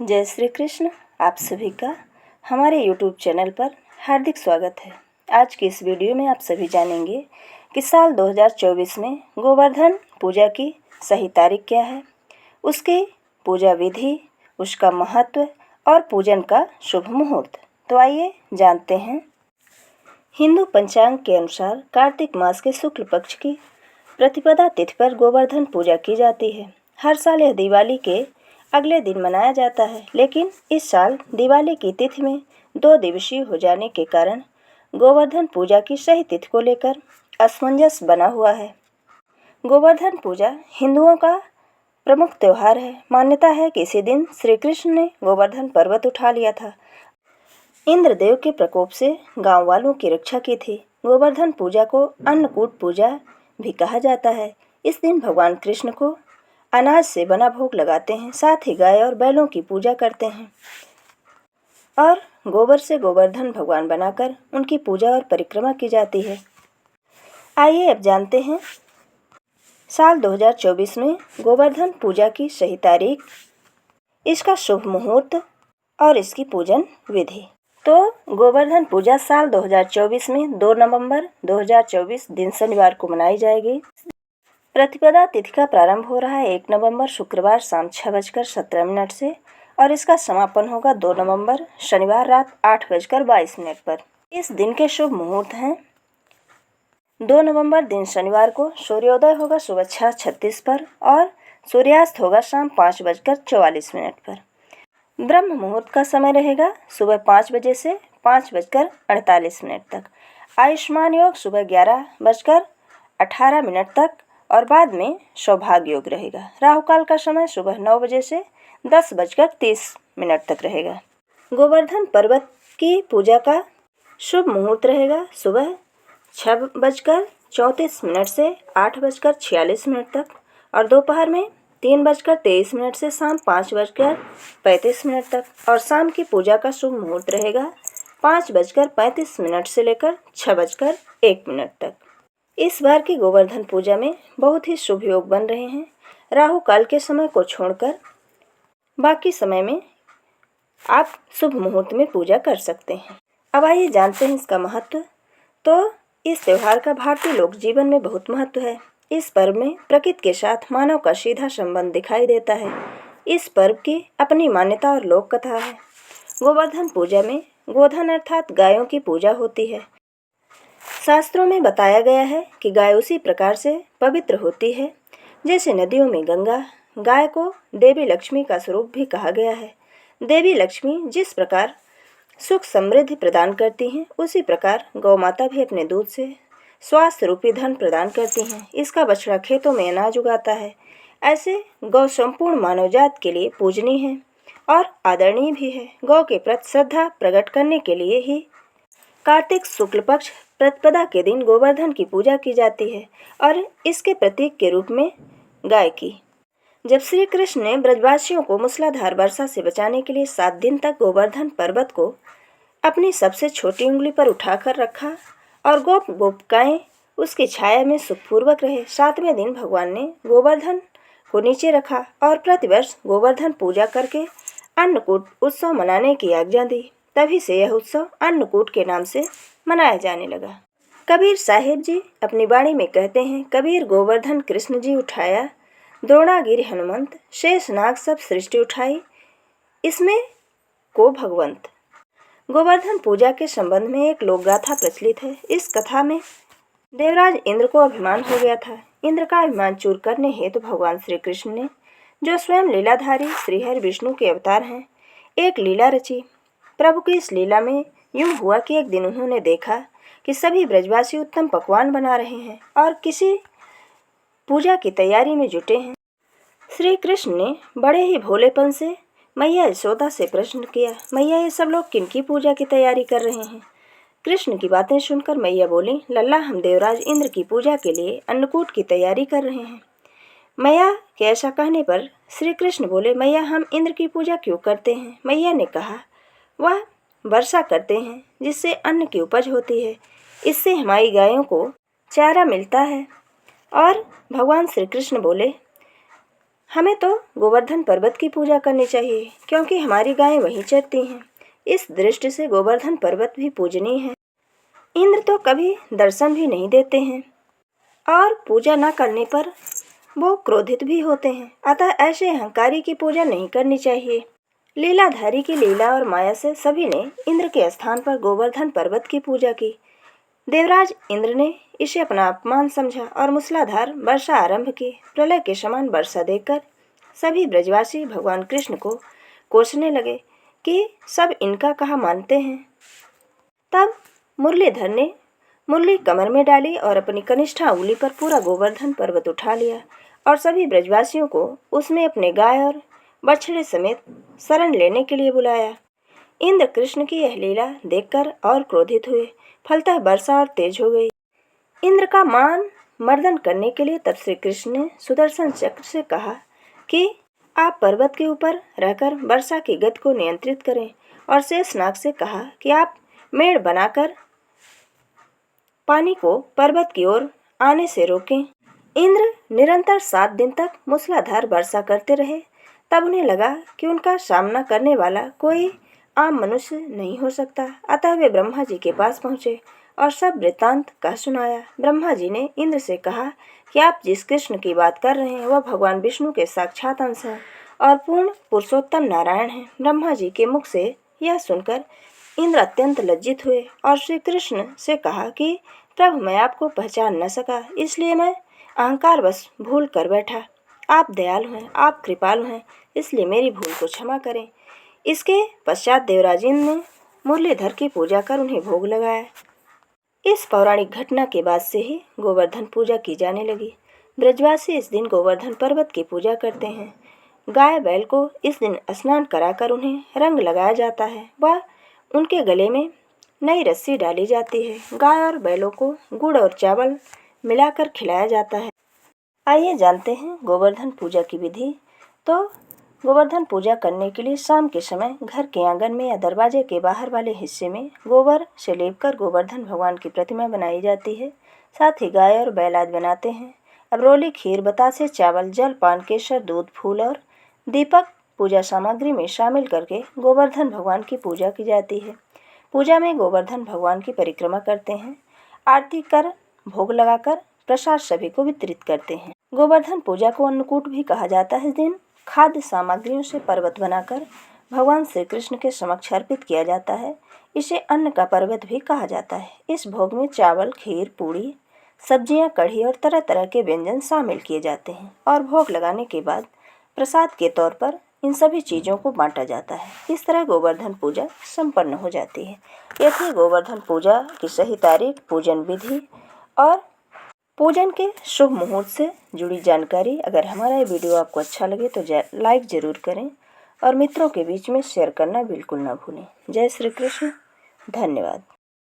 जय श्री कृष्ण। आप सभी का हमारे YouTube चैनल पर हार्दिक स्वागत है। आज की इस वीडियो में आप सभी जानेंगे कि साल 2024 में गोवर्धन पूजा की सही तारीख क्या है, उसकी पूजा विधि, उसका महत्व और पूजन का शुभ मुहूर्त। तो आइए जानते हैं। हिंदू पंचांग के अनुसार कार्तिक मास के शुक्ल पक्ष की प्रतिपदा तिथि पर गोवर्धन पूजा की जाती है। हर साल यह दिवाली के अगले दिन मनाया जाता है, लेकिन इस साल दिवाली की तिथि में 2 दिवसीय हो जाने के कारण गोवर्धन पूजा की सही तिथि को लेकर असमंजस बना हुआ है। गोवर्धन पूजा हिंदुओं का प्रमुख त्यौहार है। मान्यता है कि इसी दिन श्री कृष्ण ने गोवर्धन पर्वत उठा लिया था, इंद्रदेव के प्रकोप से गांव वालों की रक्षा की थी। गोवर्धन पूजा को अन्नकूट पूजा भी कहा जाता है। इस दिन भगवान कृष्ण को अनाज से बना भोग लगाते हैं, साथ ही गाय और बैलों की पूजा करते हैं और गोबर से गोवर्धन भगवान बनाकर उनकी पूजा और परिक्रमा की जाती है। आइए अब जानते हैं साल 2024 में गोवर्धन पूजा की सही तारीख, इसका शुभ मुहूर्त और इसकी पूजन विधि। तो गोवर्धन पूजा साल 2024 में 2 नवंबर 2024 दिन शनिवार को मनाई जाएगी। प्रतिपदा तिथि का प्रारंभ हो रहा है 1 नवंबर शुक्रवार शाम 6:17 से और इसका समापन होगा 2 नवंबर शनिवार रात 8:22 पर। इस दिन के शुभ मुहूर्त हैं 2 नवंबर दिन शनिवार को सूर्योदय होगा सुबह 6:36 पर और सूर्यास्त होगा शाम 5:44 पर। ब्रह्म मुहूर्त का समय रहेगा सुबह 5 बजे से 5:48 तक। आयुष्मान योग सुबह 11:18 तक और बाद में सौभाग्य योग रहेगा। राहु काल का समय सुबह 9 बजे से 10:30 तक रहेगा। गोवर्धन पर्वत की पूजा का शुभ मुहूर्त रहेगा सुबह 6:34 से 8:46 तक और दोपहर में 3:23 से शाम 5:35 तक और शाम की पूजा का शुभ मुहूर्त रहेगा 5:35 से लेकर 6:01 तक। इस बार की गोवर्धन पूजा में बहुत ही शुभ योग बन रहे हैं। राहु काल के समय को छोड़कर बाकी समय में आप शुभ मुहूर्त में पूजा कर सकते हैं। अब आइए जानते हैं इसका महत्व। तो इस त्यौहार का भारतीय लोक जीवन में बहुत महत्व है। इस पर्व में प्रकृति के साथ मानव का सीधा संबंध दिखाई देता है। इस पर्व की अपनी मान्यता और लोक कथा है। गोवर्धन पूजा में गोधन अर्थात गायों की पूजा होती है। शास्त्रों में बताया गया है कि गाय उसी प्रकार से पवित्र होती है जैसे नदियों में गंगा। गाय को देवी लक्ष्मी का स्वरूप भी कहा गया है। देवी लक्ष्मी जिस प्रकार सुख समृद्धि प्रदान करती हैं, उसी प्रकार गौ माता भी अपने दूध से स्वास्थ्य रूपी धन प्रदान करती हैं। इसका बछड़ा खेतों में अनाज उगाता है। ऐसे गौ संपूर्ण मानव जात के लिए पूजनीय है और आदरणीय भी है। गौ के प्रति श्रद्धा प्रकट करने के लिए ही कार्तिक शुक्ल पक्ष प्रतिपदा के दिन गोवर्धन की पूजा की जाती है और इसके प्रतीक के रूप में गाय की। जब श्री कृष्ण ने ब्रजवासियों को मूसलाधार वर्षा से बचाने के लिए 7 दिन तक गोवर्धन पर्वत को अपनी सबसे छोटी उंगली पर उठाकर रखा और गोपिकाएं उसकी छाया में सुखपूर्वक रहे, 7वें दिन भगवान ने गोवर्धन को नीचे रखा और प्रतिवर्ष गोवर्धन पूजा करके अन्नकूट उत्सव मनाने की आज्ञा दी। तभी से यह उत्सव अन्नकूट के नाम से मनाया जाने लगा। कबीर साहिब जी अपनी वाणी में कहते हैं, कबीर गोवर्धन कृष्ण जी उठाया, द्रोणागिरि हनुमंत, शेष नाग सब सृष्टि उठाई, इसमें को भगवंत। गोवर्धन पूजा के संबंध में एक लोक गाथा प्रचलित है। इस कथा में देवराज इंद्र को अभिमान हो गया था। इंद्र का अभिमान चूर करने हेतु भगवान श्री कृष्ण ने, जो स्वयं लीलाधारी श्रीहरि विष्णु के अवतार हैं, एक लीला रची। प्रभु की इस लीला में यूं हुआ कि एक दिन उन्होंने देखा कि सभी ब्रजवासी उत्तम पकवान बना रहे हैं और किसी पूजा की तैयारी में जुटे हैं। श्री कृष्ण ने बड़े ही भोलेपन से मैया यशोदा से प्रश्न किया, मैया ये सब लोग किनकी पूजा की तैयारी कर रहे हैं? कृष्ण की बातें सुनकर मैया बोली, लल्ला हम देवराज इंद्र की पूजा के लिए अन्नकूट की तैयारी कर रहे हैं। मैया के ऐसा कहने पर श्री कृष्ण बोले, मैया हम इंद्र की पूजा क्यों करते हैं? मैया ने कहा, वह वर्षा करते हैं जिससे अन्न की उपज होती है, इससे हमारी गायों को चारा मिलता है। और भगवान श्री कृष्ण बोले, हमें तो गोवर्धन पर्वत की पूजा करनी चाहिए क्योंकि हमारी गायें वहीं चरती हैं। इस दृष्टि से गोवर्धन पर्वत भी पूजनीय है। इंद्र तो कभी दर्शन भी नहीं देते हैं और पूजा न करने पर वो क्रोधित भी होते हैं। अतः ऐसे अहंकारी की पूजा नहीं करनी चाहिए। लीलाधारी की लीला और माया से सभी ने इंद्र के स्थान पर गोवर्धन पर्वत की पूजा की। देवराज इंद्र ने इसे अपना अपमान समझा और मूसलाधार वर्षा आरंभ की। प्रलय के समान वर्षा देखकर सभी ब्रजवासी भगवान कृष्ण को कोसने लगे कि सब इनका कहा मानते हैं। तब मुरलीधर ने मुरली कमर में डाली और अपनी कनिष्ठा उंगली पर पूरा गोवर्धन पर्वत उठा लिया और सभी ब्रजवासियों को उसमें अपने गाय और बछड़े समेत शरण लेने के लिए बुलाया। इंद्र कृष्ण की यह लीला देखकर और क्रोधित हुए। फलतः वर्षा और तेज हो गई। इंद्र का मान मर्दन करने के लिए तब श्री कृष्ण ने सुदर्शन चक्र से कहा कि आप पर्वत के ऊपर रहकर वर्षा की गति को नियंत्रित करें और शेषनाग से कहा कि आप मेड़ बनाकर पानी को पर्वत की ओर आने से रोकें। इंद्र निरंतर 7 दिन तक मूसलाधार वर्षा करते रहे। तब उन्हें लगा कि उनका सामना करने वाला कोई आम मनुष्य नहीं हो सकता। अतः वे ब्रह्मा जी के पास पहुँचे और सब वृत्तांत कह सुनाया। ब्रह्मा जी ने इंद्र से कहा कि आप जिस कृष्ण की बात कर रहे हैं वह भगवान विष्णु के साक्षात अंश हैं और पूर्ण पुरुषोत्तम नारायण हैं। ब्रह्मा जी के मुख से यह सुनकर इंद्र अत्यंत लज्जित हुए और श्री कृष्ण से कहा कि प्रभु, मैं आपको पहचान न सका, इसलिए मैं अहंकारवश भूल कर बैठा। आप दयालु हैं, आप कृपालु हैं, इसलिए मेरी भूल को क्षमा करें। इसके पश्चात देवराज इंद्र ने मुरलीधर की पूजा कर उन्हें भोग लगाया। इस पौराणिक घटना के बाद से ही गोवर्धन पूजा की जाने लगी। ब्रजवासी इस दिन गोवर्धन पर्वत की पूजा करते हैं। गाय बैल को इस दिन स्नान कराकर उन्हें रंग लगाया जाता है व उनके गले में नई रस्सी डाली जाती है। गाय और बैलों को गुड़ और चावल मिलाकर खिलाया जाता है। आइए जानते हैं गोवर्धन पूजा की विधि। तो गोवर्धन पूजा करने के लिए शाम के समय घर के आंगन में या दरवाजे के बाहर वाले हिस्से में गोबर से लेपकर गोवर्धन भगवान की प्रतिमा बनाई जाती है। साथ ही गाय और बैल आदि बनाते हैं। अबरोली, खीर, बतासे, चावल, जल, पान, केसर, दूध, फूल और दीपक पूजा सामग्री में शामिल करके गोवर्धन भगवान की पूजा की जाती है। पूजा में गोवर्धन भगवान की परिक्रमा करते हैं। आरती कर भोग लगाकर प्रसाद सभी को वितरित करते हैं। गोवर्धन पूजा को अन्नकूट भी कहा जाता है। इस दिन खाद्य सामग्रियों से पर्वत बनाकर भगवान श्री कृष्ण के समक्ष अर्पित किया जाता है। इसे अन्न का पर्वत भी कहा जाता है। इस भोग में चावल, खीर, पूड़ी, सब्जियां, कढ़ी और तरह तरह के व्यंजन शामिल किए जाते हैं और भोग लगाने के बाद प्रसाद के तौर पर इन सभी चीज़ों को बांटा जाता है। इस तरह गोवर्धन पूजा संपन्न हो जाती है। यह थी गोवर्धन पूजा की सही तारीख, पूजन विधि और पूजन के शुभ मुहूर्त से जुड़ी जानकारी। अगर हमारा ये वीडियो आपको अच्छा लगे तो लाइक ज़रूर करें और मित्रों के बीच में शेयर करना बिल्कुल ना भूलें। जय श्री कृष्ण। धन्यवाद।